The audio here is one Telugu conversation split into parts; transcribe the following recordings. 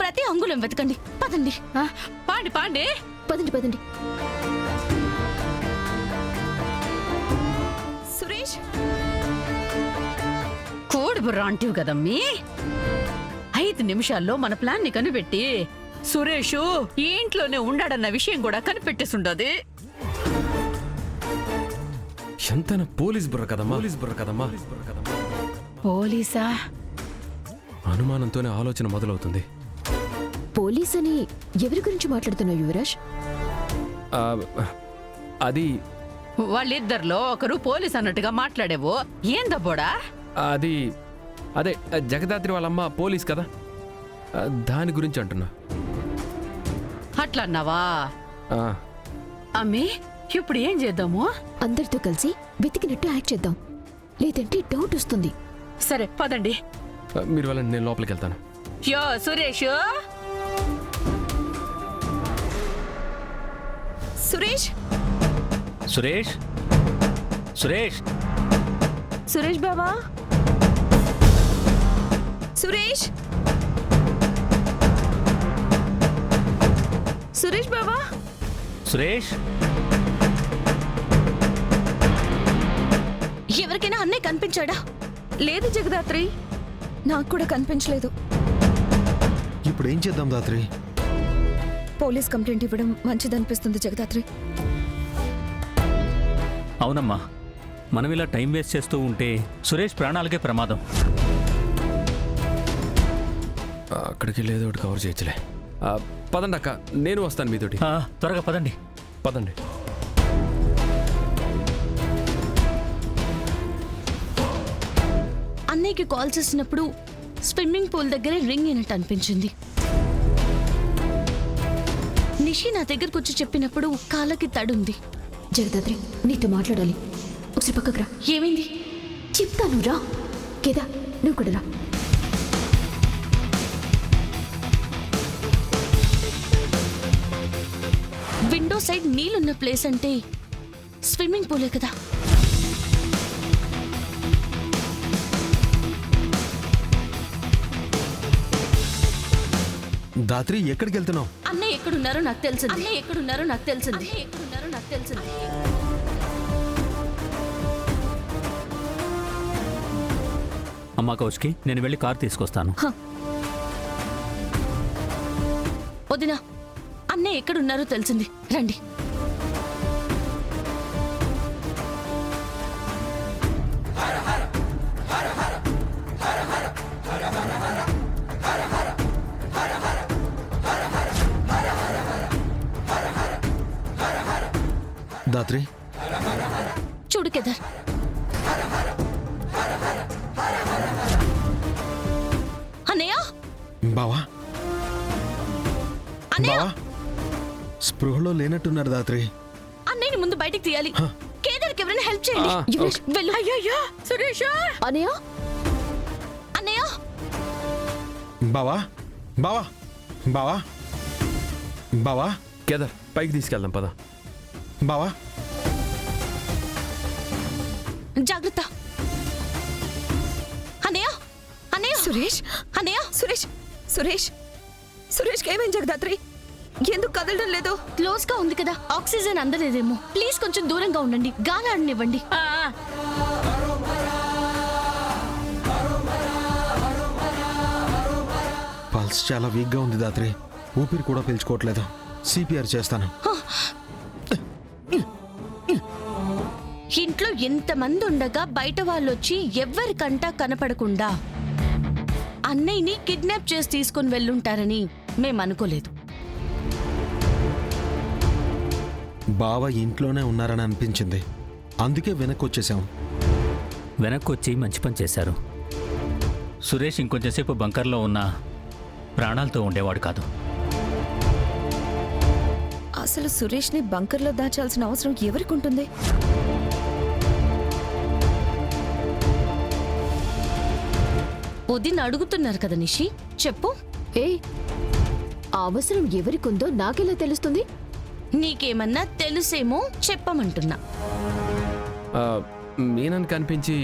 ప్రతి అంగుళం వెతకండి. పదండి. పాండి పాండి, పదండి పదండి. సురేష్, కోడిబుర్ర అంటివి కదమ్మీ. 5 నిమిషాల్లో మన ప్లాన్ ని కనిపెట్టి సురేష్ ఈ ఇంట్లోనే ఉండాడన్న విషయం కూడా కనిపెట్టేసుండది. ఎంతైనా పోలీస్ బుర్ర కదమ్మా. పోలీసా? అనుమానంతోనే ఆలోచన మొదలవుతుంది. పోలీస్ అని ఎవరి గురించి మాట్లాడుతున్నావు యువరాజ్? ఆ, అది వాళ్ళిద్దరిలో ఒకరు పోలీస్ అన్నట్టుగా మాట్లాడేవో ఏందబ్బోడా? అది అదే జగదాత్రి వాళ్ళమ్మ పోలీస్ కదా, దాని గురించి అంటున్నా. అట్లన్నావా? ఆ, అమ్మి, ఇప్పుడు ఏం చేద్దాము? అందరితో కలిసి వెతికినట్టు యాక్ట్ చేద్దాం, లేదంటే డౌట్ వస్తుంది. సరే పదండి. మీరు వెళ్ళండి, నేను లోపలికి వెళ్తాను. యో సురేష్, సురేష్, సురేష్, సురేష్, సురేష్ బావా, సురేష్, సురేష్ బావా, సురేష్. ఎవరికైనా అన్నయ్య కనిపించాడా? లేదు జగదాత్రి, నాకు కూడా కనిపించలేదు. ఇప్పుడు ఏం చేద్దాం దాత్రి? పోలీస్ కంప్లైంట్ ఇవ్వడం మంచిదనిపిస్తుంది జగదాత్రి. అవునమ్మా, మనం ఇలా టైం వేస్ట్ చేస్తూ ఉంటే సురేష్ ప్రాణాలకే ప్రమాదం. అక్కడికి లేదో ఒకటి కవర్ చేయొచ్చులే. పదండి అక్క, నేను వస్తాను మీతోటి. త్వరగా పదండి. పదండి. అన్నయ్యకి కాల్ చేసినప్పుడు స్విమ్మింగ్ పూల్ దగ్గరే రింగ్ అయినట్టు అనిపించింది. నిషి నా దగ్గరకు వచ్చి చెప్పినప్పుడు కాళ్ళకి తడుంది. జగదాత్రి, నీతో మాట్లాడాలి, ఒకసారి పక్కకు రా. ఏమైంది? చెప్తాను రా. కేదా, నువ్వు కూడా రా. విండో సైడ్ నీళ్ళున్న ప్లేస్ అంటే స్విమ్మింగ్ పూలే కదా. దాత్రి ఎక్కడికి వెళ్తున్నావు? అన్నయ్య ఎక్కడున్నారో నాకు తెలిసింది. అమ్మా కౌష్కి, నేను వెళ్ళి కార్ తీసుకొస్తాను. వదినా, అన్నయ్య ఎక్కడున్నారో తెలిసింది, రండి. దాత్రి, చూడు కేదార్, అన్నయ్య, బావా, అన్నయ్య, బావా, స్పృహలో లేనట్టున్నారు దాత్రి. అన్నయ్యని ముందు బయటికి తీయాలి. కేదార్కి ఎవరైనా హెల్ప్ చేయండి. యువరాజ్, వెళ్ళు. అయ్యయ్యో సురేష్, అనయ్య, అన్నయ్య, బావా, బావా, బావా, బావా, కేదార్, పైకి తీసుకెళ్దాం పద. బావా, జాగ్రత్త. అన్నయ్య, అన్నయ్య, సురేష్, అన్నయ్య, సురేష్, సురేష్, సురేష్కి ఏమైంది జగదాత్రి? ఎందుకు కదలడం లేదు? క్లోజ్ గా ఉంది కదా, ఆక్సిజన్ అందలేదేమో. ప్లీజ్ కొంచెం దూరంగా ఉండండి, గాలి ఆడనివ్వండి. పల్స్ చాలా వీక్గా ఉంది దాత్రి, ఊపిరి కూడా పీల్చుకోవట్లేదు. సిపిఆర్ చేస్తాను. ఇంట్లో ఎంతమంది ఉండగా బయట వాళ్ళొచ్చి ఎవ్వరికంటా కనపడకుండా అన్నయ్యని కిడ్నాప్ చేసి తీసుకుని వెళ్ళుంటారని మేం అనుకోలేదు. బావ ఇంట్లోనే ఉన్నారని అనిపించింది, అందుకే వెనక్కి వచ్చేసాం. వెనక్కి వచ్చి మంచి పని చేశారు. సురేష్ ఇంకొంచెంసేపు బంకర్లో ఉన్నా ప్రాణాలతో ఉండేవాడు కాదు. అసలు సురేష్ని బంకర్లో దాచాల్సిన అవసరం ఎవరికి ఉంటుంది? వదిన అడుగుతున్నారు కదా నిషి, చెప్పు. ఏ అవసరం ఎవరికుందో నాకెలా తెలుస్తుంది? నీకేమన్నా తెలుసేమో చెప్పమంటున్నా. మీనని కనిపించి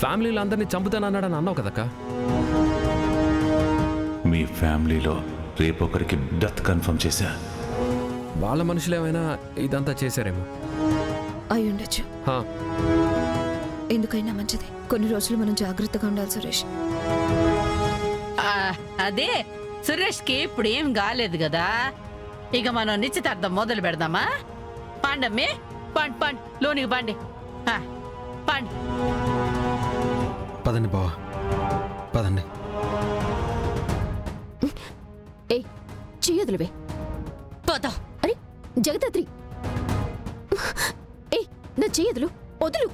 ఫ్యామిలీలో అందరినీ చంపుతానన్నాడని అన్నావు కదక్క. మీ ఫ్యామిలీలో రేపు ఒకరికి డెత్ కన్ఫర్మ్ చేశా. వాళ్ళ మనుషులు ఏమైనా ఇదంతా చేశారేమో. అయి ఉండొచ్చు. హా, ఎందుకైనా మంచిది, కొన్ని రోజులు మనం జాగ్రత్తగా ఉండాలి సురేష్. ఆ, అదే సురేష్కి ఇప్పుడు ఏం కాలేదు కదా, ఇక మనం నిశ్చితార్థం మొదలు పెడదామా? పండమ్మి, పండ్ పండ్ లోనికి పండి. ఆ, పండి. పదండి బావా, పదండి. ఏయ్ చెయ్యదులవే. పోతాం. అరే జగదాత్రి, ఏయ్ నా చెయ్యదులు వదులు.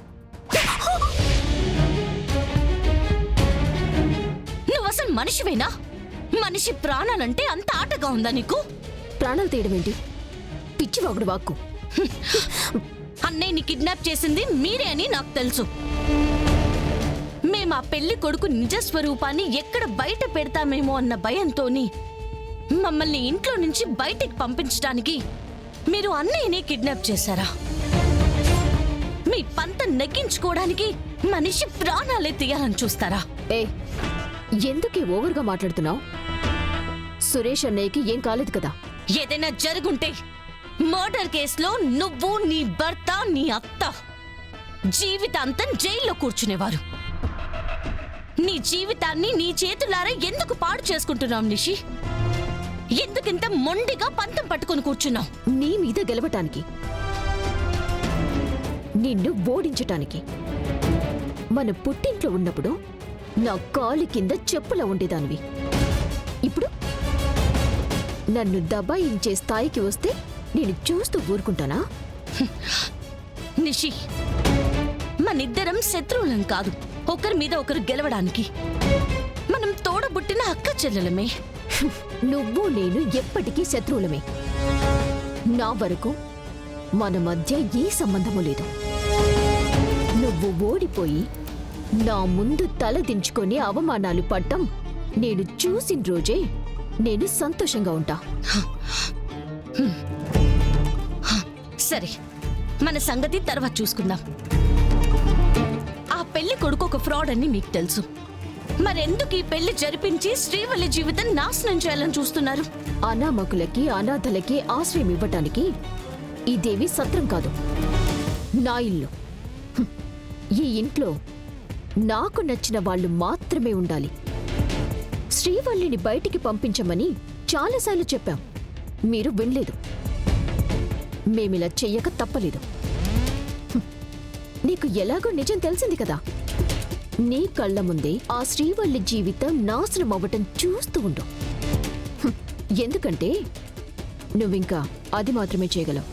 నువ్వు అసలు మనిషివేనా? మనిషి ప్రాణాలంటే అంత ఆటగా ఉందా నీకు? ప్రాణాలు తీయడం ఏంటి? పిచ్చివాగుడు వాక్కు. అన్నయ్యని కిడ్నాప్ చేసింది మీరే అని నాకు తెలుసు. మేము ఆ పెళ్లి కొడుకు నిజ స్వరూపాన్ని ఎక్కడ బయట పెడతామేమో అన్న భయంతోని మమ్మల్ని ఇంట్లో నుంచి బయటికి పంపించడానికి మీరు అన్నయ్యని కిడ్నాప్ చేశారా? మీ పంత నెగ్గించుకోవడానికి మనిషి ప్రాణాలే తీయాలని చూస్తారా? ఏ ఎందుకే ఓవర్గా మాట్లాడుతున్నావు? సురేష్ అన్నయ్యకి ఏం కాలేదు కదా? ఏదైనా జరుగుంటే మర్డర్ కేసులో నువ్వు, నీ భర్త, నీ అత్త జీవితాంతం జైల్లో కూర్చునేవారు. నీ జీవితాన్ని నీ చేతులారా ఎందుకు పాడు చేసుకుంటున్నావు నిషి? ఎందుకింత మొండిగా పంతం పట్టుకొని కూర్చున్నావు? నీ మీద గెలవటానికి, నిన్ను ఓడించటానికి. మన పుట్టింట్లో ఉన్నప్పుడు నా కాలు కింద చెప్పులా ఉండేదానివి. ఇప్పుడు నన్ను దబాయించే స్థాయికి వస్తే నేను చూస్తూ ఊరుకుంటానా? నిషి, మనిద్దరం శత్రువులం కాదు, ఒకరి మీద ఒకరు గెలవడానికి. మనం తోడబుట్టిన అక్క చెల్లెలమే. నువ్వు నేను ఎప్పటికీ శత్రువులమే. నా వరకు మన మధ్య ఏ సంబంధము లేదు. నువ్వు ఓడిపోయి నా ముందు తల దించుకొని అవమానాలు పడ్డం నేను చూసిన రోజే నేను సంతోషంగా ఉంటా. సరే, మన సంగతి తర్వాత చూసుకుందాం. ఆ పెళ్లి కొడుకు ఒక ఫ్రాడ్ అని మీకు తెలుసు. మరెందుకు ఈ పెళ్లి జరిపించి శ్రీవల్లి జీవితం నాశనం చేయాలని చూస్తున్నారు? అనామకులకి, అనాథలకి ఆశ్రయం ఇవ్వటానికి ఇదేవి సత్రం కాదు, నా ఇల్లు. హ్మ్. ఈ ఇంట్లో నాకు నచ్చిన వాళ్ళు మాత్రమే ఉండాలి. శ్రీవల్లిని బయటికి పంపించమని చాలాసార్లు చెప్పాం, మీరు వినలేదు. మేమిలా చెయ్యక తప్పలేదు. హ్మ్. నీకు ఎలాగో నిజం తెలిసింది కదా. నీ కళ్ళ ముందే ఆ శ్రీవల్లి జీవితం నాశనం అవ్వటం చూస్తూ ఉండు. హ్మ్. ఎందుకంటే నువ్వింకా అది మాత్రమే చేయగలవు.